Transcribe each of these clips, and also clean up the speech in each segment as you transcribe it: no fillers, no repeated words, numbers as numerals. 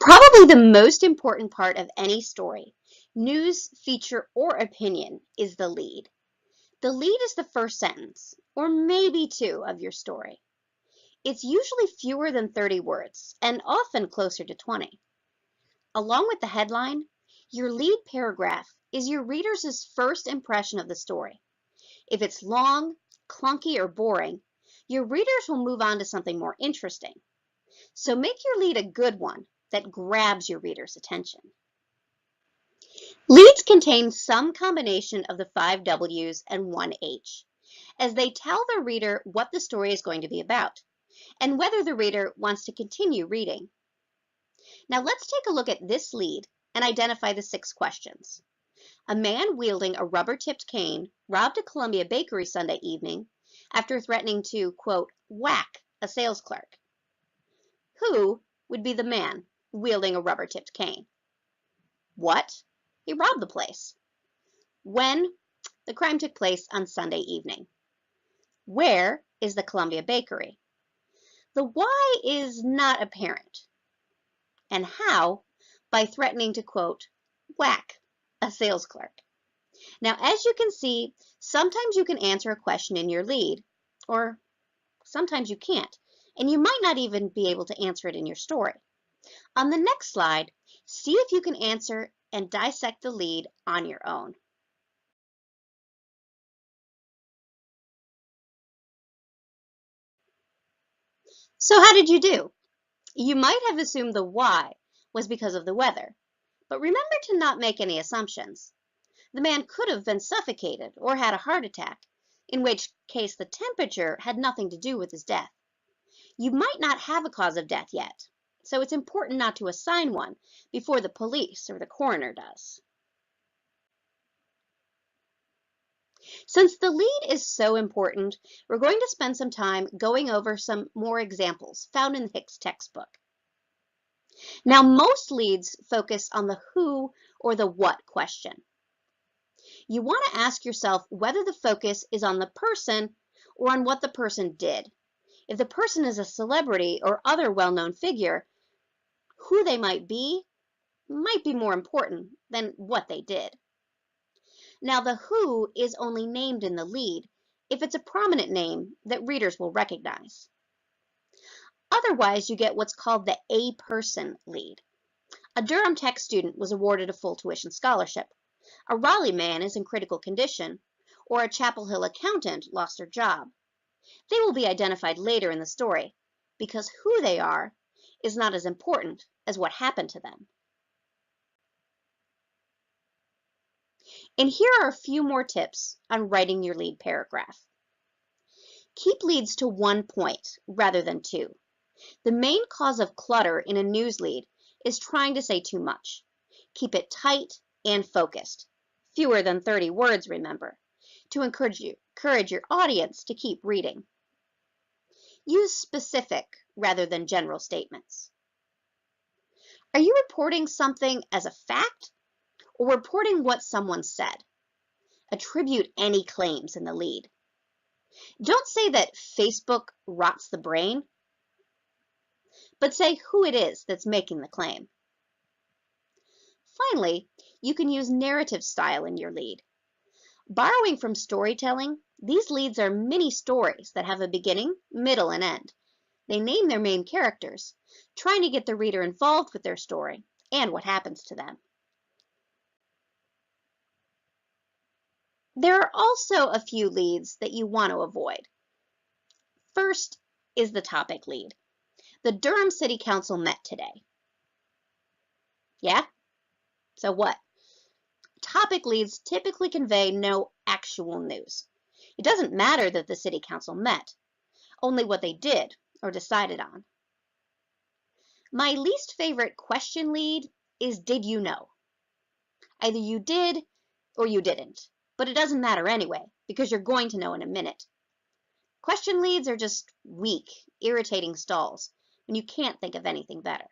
Probably the most important part of any story, news, feature, or opinion is the lead. The lead is the first sentence, or maybe two, of your story. It's usually fewer than 30 words, and often closer to 20. Along with the headline, your lead paragraph is your reader's first impression of the story. If it's long, clunky, or boring, your readers will move on to something more interesting. So make your lead a good one that grabs your reader's attention. Leads contain some combination of the 5 W's and 1 H, as they tell the reader what the story is going to be about, and whether the reader wants to continue reading. Now let's take a look at this lead and identify the 6 questions. A man wielding a rubber-tipped cane robbed a Columbia bakery Sunday evening after threatening to, quote, whack a sales clerk. Who would be the man wielding a rubber-tipped cane? What? He robbed the place. When? The crime took place on Sunday evening. Where is the Columbia bakery? The why is not apparent. And how? By threatening to, quote, whack a sales clerk. Now, as you can see, sometimes you can answer a question in your lead, or sometimes you can't, and you might not even be able to answer it in your story. On the next slide, see if you can answer and dissect the lead on your own. So how did you do? You might have assumed the why was because of the weather, but remember to not make any assumptions. The man could have been suffocated or had a heart attack, in which case the temperature had nothing to do with his death. You might not have a cause of death yet, so it's important not to assign one before the police or the coroner does. Since the lead is so important, we're going to spend some time going over some more examples found in the Hicks textbook. Now, most leads focus on the who or the what question. You want to ask yourself whether the focus is on the person or on what the person did. If the person is a celebrity or other well-known figure, who they might be more important than what they did. Now, the who is only named in the lead if it's a prominent name that readers will recognize. Otherwise, you get what's called the A person lead. A Durham Tech student was awarded a full tuition scholarship. A Raleigh man is in critical condition, or a Chapel Hill accountant lost their job. They will be identified later in the story because who they are is not as important as what happened to them. And here are a few more tips on writing your lead paragraph. Keep leads to one point rather than two. The main cause of clutter in a news lead is trying to say too much. Keep it tight and focused. Fewer than 30 words, remember, to encourage your audience to keep reading. Use specific rather than general statements. Are you reporting something as a fact or reporting what someone said? Attribute any claims in the lead. Don't say that Facebook rots the brain, but say who it is that's making the claim. Finally, you can use narrative style in your lead. Borrowing from storytelling, these leads are mini stories that have a beginning, middle, and end. They name their main characters, trying to get the reader involved with their story and what happens to them. There are also a few leads that you want to avoid. First is the topic lead. The Durham City Council met today. Yeah? So what? Topic leads typically convey no actual news. It doesn't matter that the City Council met, only what they did or decided on. My least favorite question lead is did you know? Either you did or you didn't, but it doesn't matter anyway because you're going to know in a minute. Question leads are just weak, irritating stalls when you can't think of anything better.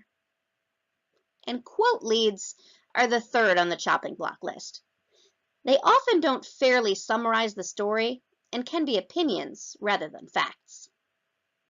And quote leads are the third on the chopping block list. They often don't fairly summarize the story and can be opinions rather than facts.